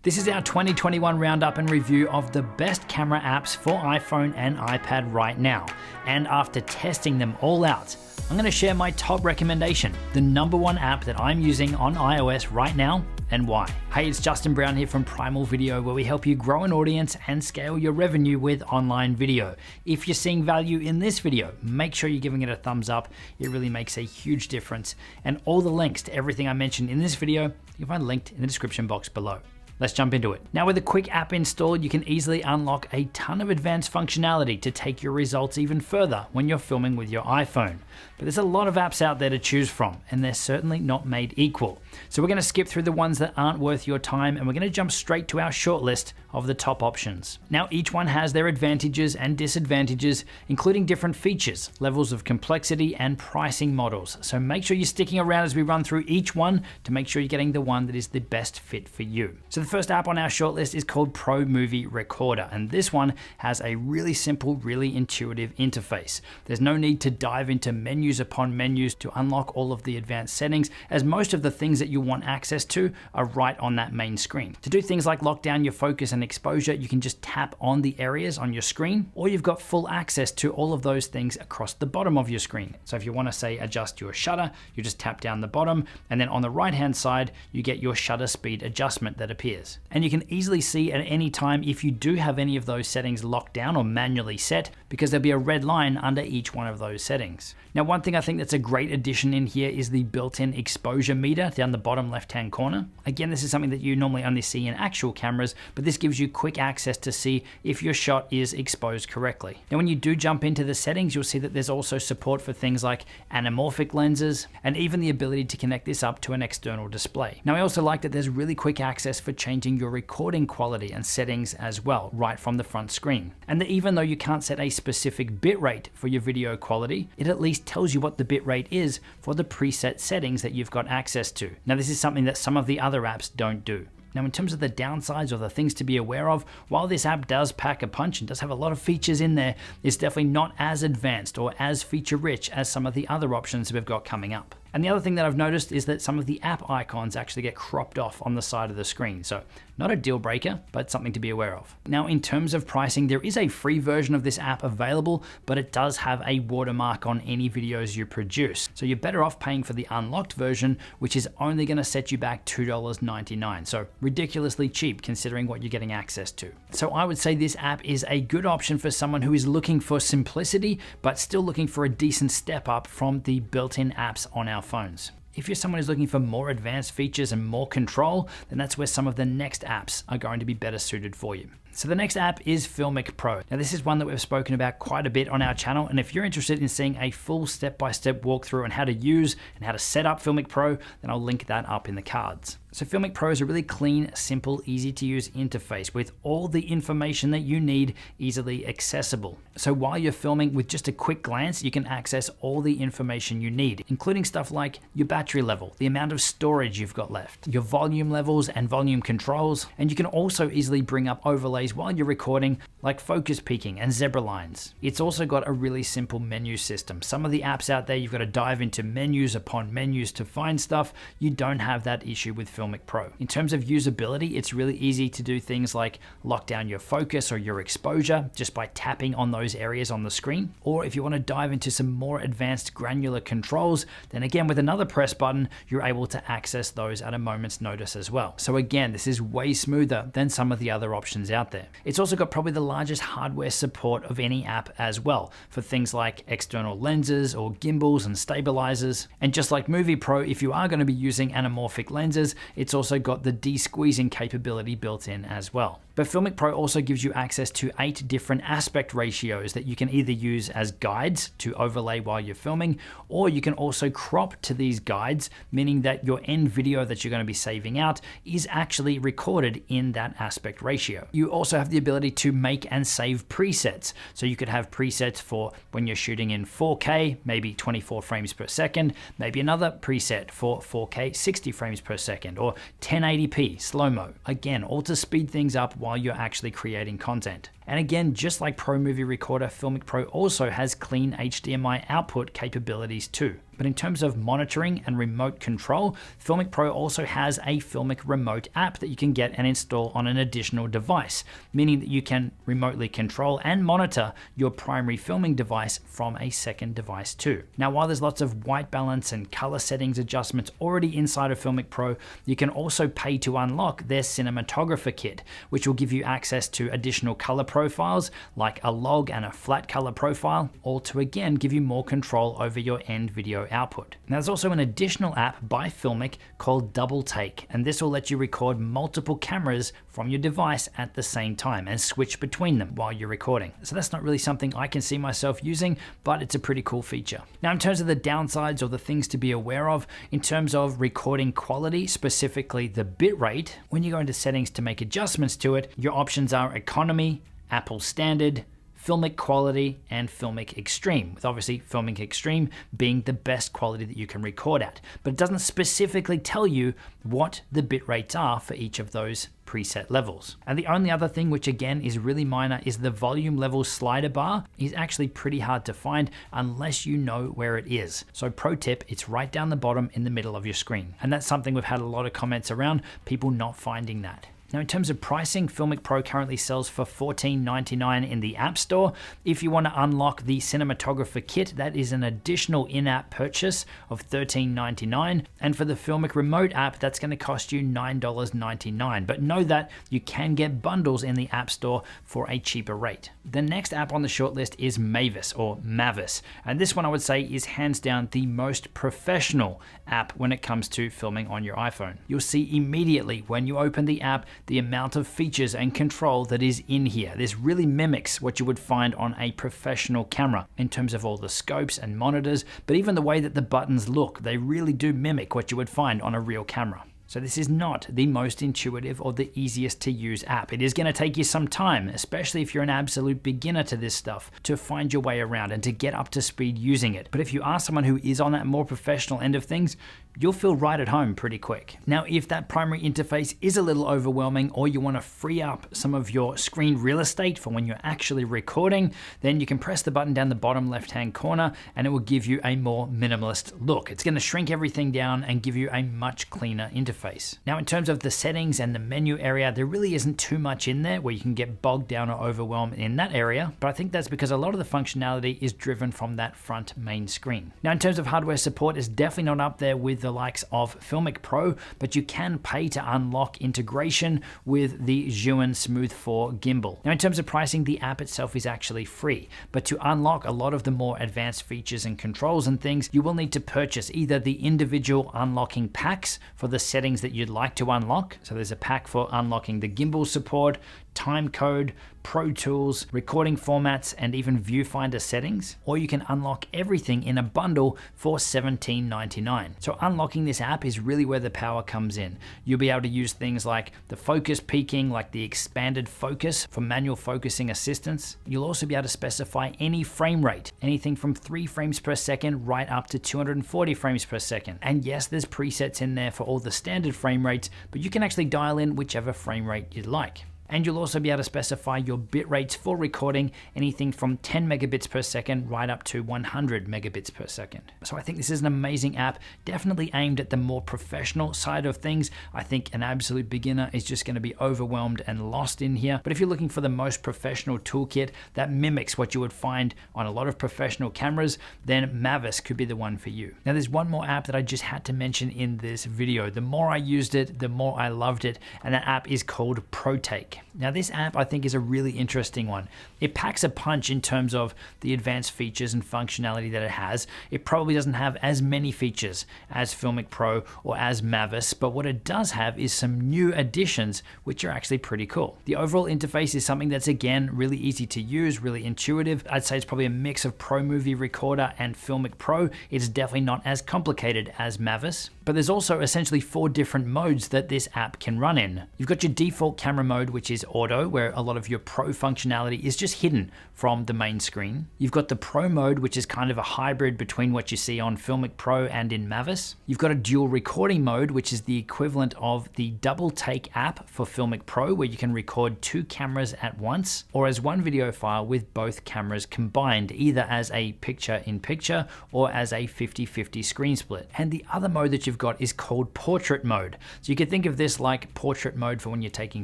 This is our 2021 roundup and review of the best camera apps for iPhone and iPad right now. And after testing them all out, I'm going to share my top recommendation, the #1 app that I'm using on iOS right now and why. Hey, it's Justin Brown here from Primal Video, where we help you grow an audience and scale your revenue with online video. If you're seeing value in this video, make sure you're giving it a thumbs up. It really makes a huge difference. And all the links to everything I mentioned in this video, you'll find linked in the description box below. Let's jump into it. Now, with a quick app install, you can easily unlock a ton of advanced functionality to take your results even further when you're filming with your iPhone. But there's a lot of apps out there to choose from, and they're certainly not made equal. So we're gonna skip through the ones that aren't worth your time, and we're gonna jump straight to our shortlist of the top options. Now, each one has their advantages and disadvantages, including different features, levels of complexity, and pricing models. So make sure you're sticking around as we run through each one to make sure you're getting the one that is the best fit for you. So the first app on our shortlist is called ProMovie Recorder, and this one has a really simple, really intuitive interface. There's no need to dive into menus upon menus to unlock all of the advanced settings, as most of the things that you want access to are right on that main screen. To do things like lock down your focus and exposure, you can just tap on the areas on your screen, or you've got full access to all of those things across the bottom of your screen. So if you want to, say, adjust your shutter, you just tap down the bottom, and then on the right hand side, you get your shutter speed adjustment that appears. And you can easily see at any time if you do have any of those settings locked down or manually set, because there'll be a red line under each one of those settings. Now, one thing I think that's a great addition in here is the built-in exposure meter down the bottom left-hand corner. Again, this is something that you normally only see in actual cameras, but this gives you quick access to see if your shot is exposed correctly. Now, when you do jump into the settings, you'll see that there's also support for things like anamorphic lenses, and even the ability to connect this up to an external display. Now, I also like that there's really quick access for changing your recording quality and settings as well, right from the front screen. And that even though you can't set a specific bitrate for your video quality, it at least tells you what the bitrate is for the preset settings that you've got access to. Now, this is something that some of the other apps don't do. Now, in terms of the downsides or the things to be aware of, while this app does pack a punch and does have a lot of features in there, it's definitely not as advanced or as feature rich as some of the other options we've got coming up. And the other thing that I've noticed is that some of the app icons actually get cropped off on the side of the screen. So not a deal breaker, but something to be aware of. Now, in terms of pricing, there is a free version of this app available, but it does have a watermark on any videos you produce. So you're better off paying for the unlocked version, which is only gonna set you back $2.99. So ridiculously cheap considering what you're getting access to. So I would say this app is a good option for someone who is looking for simplicity, but still looking for a decent step up from the built-in apps on our phones. If you're someone who's looking for more advanced features and more control, then that's where some of the next apps are going to be better suited for you. So the next app is Filmic Pro. Now, this is one that we've spoken about quite a bit on our channel, and if you're interested in seeing a full step-by-step walkthrough on how to use and how to set up Filmic Pro, then I'll link that up in the cards. So Filmic Pro is a really clean, simple, easy to use interface with all the information that you need easily accessible. So while you're filming, with just a quick glance, you can access all the information you need, including stuff like your battery level, the amount of storage you've got left, your volume levels and volume controls, and you can also easily bring up overlays while you're recording, like focus peaking and zebra lines. It's also got a really simple menu system. Some of the apps out there, you've got to dive into menus upon menus to find stuff. You don't have that issue with Filmic Pro. In terms of usability, it's really easy to do things like lock down your focus or your exposure just by tapping on those areas on the screen. Or if you want to dive into some more advanced granular controls, then again, with another press button, you're able to access those at a moment's notice as well. So again, this is way smoother than some of the other options out there. It's also got probably the largest hardware support of any app as well, for things like external lenses or gimbals and stabilizers. And just like Movie Pro, if you are going to be using anamorphic lenses, it's also got the de-squeezing capability built in as well. But Filmic Pro also gives you access to 8 different aspect ratios that you can either use as guides to overlay while you're filming, or you can also crop to these guides, meaning that your end video that you're going to be saving out is actually recorded in that aspect ratio. You also have the ability to make and save presets. So you could have presets for when you're shooting in 4K, maybe 24 frames per second, maybe another preset for 4K 60 frames per second, or 1080p slow-mo. Again, all to speed things up while you're actually creating content. And again, just like ProMovie Recorder, Filmic Pro also has clean HDMI output capabilities too. But in terms of monitoring and remote control, Filmic Pro also has a Filmic Remote app that you can get and install on an additional device, meaning that you can remotely control and monitor your primary filming device from a second device too. Now, while there's lots of white balance and color settings adjustments already inside of Filmic Pro, you can also pay to unlock their cinematographer kit, which will give you access to additional color profiles like a log and a flat color profile, all to again give you more control over your end video output. Now, there's also an additional app by Filmic called Take, and this will let you record multiple cameras from your device at the same time and switch between them while you're recording. So that's not really something I can see myself using, but it's a pretty cool feature. Now, in terms of the downsides or the things to be aware of, in terms of recording quality, specifically the bitrate, when you go into settings to make adjustments to it, your options are economy, Apple standard, Filmic quality, and Filmic extreme, with obviously Filmic extreme being the best quality that you can record at. But it doesn't specifically tell you what the bit rates are for each of those preset levels. And the only other thing, which again is really minor, is the volume level slider bar is actually pretty hard to find unless you know where it is. So pro tip, it's right down the bottom in the middle of your screen. And that's something we've had a lot of comments around, people not finding that. Now, in terms of pricing, Filmic Pro currently sells for $14.99 in the App Store. If you want to unlock the cinematographer kit, that is an additional in-app purchase of $13.99. And for the Filmic Remote app, that's going to cost you $9.99. But know that you can get bundles in the App Store for a cheaper rate. The next app on the shortlist is Mavis, or Mavis. And this one I would say is hands down the most professional app when it comes to filming on your iPhone. You'll see immediately when you open the app the amount of features and control that is in here. This really mimics what you would find on a professional camera in terms of all the scopes and monitors, but even the way that the buttons look, they really do mimic what you would find on a real camera. So this is not the most intuitive or the easiest to use app. It is going to take you some time, especially if you're an absolute beginner to this stuff, to find your way around and to get up to speed using it. But if you are someone who is on that more professional end of things, you'll feel right at home pretty quick. Now, if that primary interface is a little overwhelming or you want to free up some of your screen real estate for when you're actually recording, then you can press the button down the bottom left-hand corner and it will give you a more minimalist look. It's going to shrink everything down and give you a much cleaner interface. Now, in terms of the settings and the menu area, there really isn't too much in there where you can get bogged down or overwhelmed in that area, but I think that's because a lot of the functionality is driven from that front main screen. Now, in terms of hardware support, it's definitely not up there with the likes of Filmic Pro, but you can pay to unlock integration with the Zhiyun Smooth 4 gimbal. Now, in terms of pricing, the app itself is actually free, but to unlock a lot of the more advanced features and controls and things, you will need to purchase either the individual unlocking packs for the settings that you'd like to unlock. So there's a pack for unlocking the gimbal support, time code, Pro Tools, recording formats, and even viewfinder settings, or you can unlock everything in a bundle for $17.99. So unlocking this app is really where the power comes in. You'll be able to use things like the focus peaking, like the expanded focus for manual focusing assistance. You'll also be able to specify any frame rate, anything from 3 frames per second right up to 240 frames per second. And yes, there's presets in there for all the standard frame rates, but you can actually dial in whichever frame rate you'd like. And you'll also be able to specify your bit rates for recording, anything from 10 megabits per second right up to 100 megabits per second. So I think this is an amazing app, definitely aimed at the more professional side of things. I think an absolute beginner is just going to be overwhelmed and lost in here. But if you're looking for the most professional toolkit that mimics what you would find on a lot of professional cameras, then Mavis could be the one for you. Now, there's one more app that I just had to mention in this video. The more I used it, the more I loved it, and that app is called Protake. Now, this app I think is a really interesting one. It packs a punch in terms of the advanced features and functionality that it has. It probably doesn't have as many features as Filmic Pro or as Mavis, but what it does have is some new additions which are actually pretty cool. The overall interface is something that's, again, really easy to use, really intuitive. I'd say it's probably a mix of ProMovie Recorder and Filmic Pro. It's definitely not as complicated as Mavis, but there's also essentially 4 different modes that this app can run in. You've got your default camera mode, which which is auto, where a lot of your pro functionality is just hidden from the main screen. You've got the Pro mode, which is kind of a hybrid between what you see on Filmic Pro and in Mavis. You've got a dual recording mode, which is the equivalent of the Double Take app for Filmic Pro, where you can record 2 cameras at once, or as one video file with both cameras combined, either as a picture-in-picture or as a 50-50 screen split. And the other mode that you've got is called Portrait mode. So you could think of this like portrait mode for when you're taking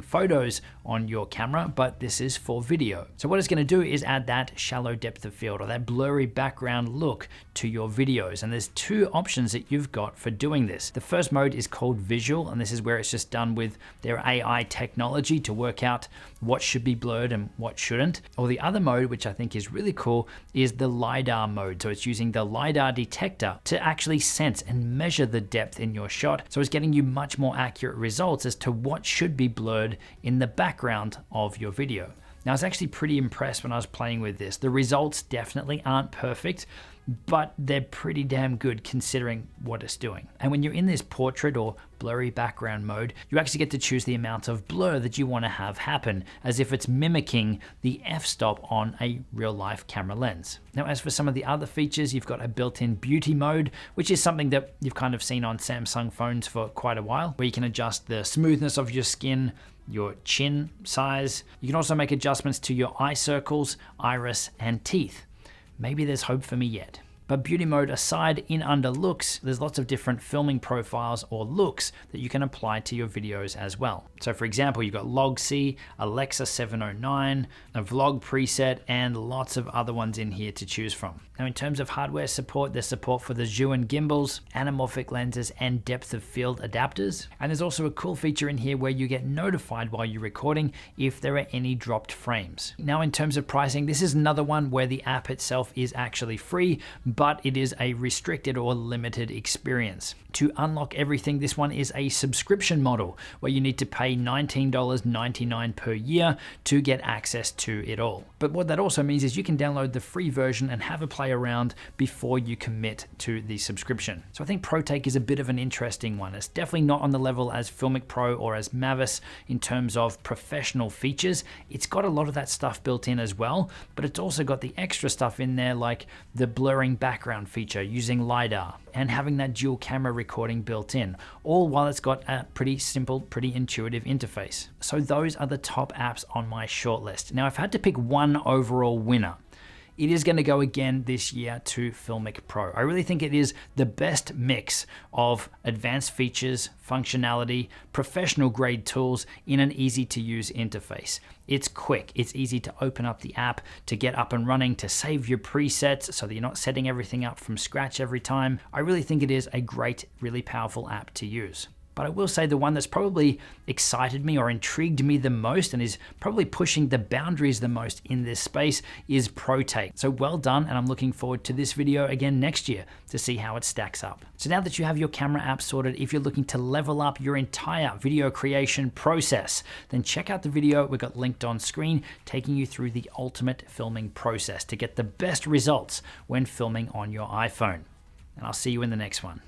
photos on your camera, but this is for video. So what it's going to do is add that shallow depth of field or that blurry background look to your videos. And there's 2 options that you've got for doing this. The first mode is called Visual, and this is where it's just done with their AI technology to work out what should be blurred and what shouldn't. Or the other mode, which I think is really cool, is the LiDAR mode. So it's using the LiDAR detector to actually sense and measure the depth in your shot. So it's getting you much more accurate results as to what should be blurred in the background of your video. Now, I was actually pretty impressed when I was playing with this. The results definitely aren't perfect, but they're pretty damn good considering what it's doing. And when you're in this portrait or blurry background mode, you actually get to choose the amount of blur that you want to have happen, as if it's mimicking the f-stop on a real life camera lens. Now, as for some of the other features, you've got a built-in beauty mode, which is something that you've kind of seen on Samsung phones for quite a while, where you can adjust the smoothness of your skin, your chin size. You can also make adjustments to your eye circles, iris, and teeth. Maybe there's hope for me yet. But beauty mode aside, in under looks, there's lots of different filming profiles or looks that you can apply to your videos as well. So for example, you've got Log C, Alexa 709, a vlog preset, and lots of other ones in here to choose from. Now, in terms of hardware support, there's support for the Zhiyun gimbals, anamorphic lenses, and depth of field adapters. And there's also a cool feature in here where you get notified while you're recording if there are any dropped frames. Now, in terms of pricing, this is another one where the app itself is actually free, but it is a restricted or limited experience. To unlock everything, this one is a subscription model where you need to pay $19.99 per year to get access to it all. But what that also means is you can download the free version and have a play around before you commit to the subscription. So I think Protake is a bit of an interesting one. It's definitely not on the level as Filmic Pro or as Mavis in terms of professional features. It's got a lot of that stuff built in as well, but it's also got the extra stuff in there like the blurring background feature using LiDAR and having that dual camera recording built in, all while it's got a pretty simple, pretty intuitive interface. So those are the top apps on my shortlist. Now, if I had to pick one overall winner, it is going to go again this year to Filmic Pro. I really think it is the best mix of advanced features, functionality, professional grade tools in an easy to use interface. It's quick, it's easy to open up the app, to get up and running, to save your presets so that you're not setting everything up from scratch every time. I really think it is a great, really powerful app to use. But I will say the one that's probably excited me or intrigued me the most and is probably pushing the boundaries the most in this space is Protake. So well done, and I'm looking forward to this video again next year to see how it stacks up. So now that you have your camera app sorted, if you're looking to level up your entire video creation process, then check out the video we got linked on screen taking you through the ultimate filming process to get the best results when filming on your iPhone. And I'll see you in the next one.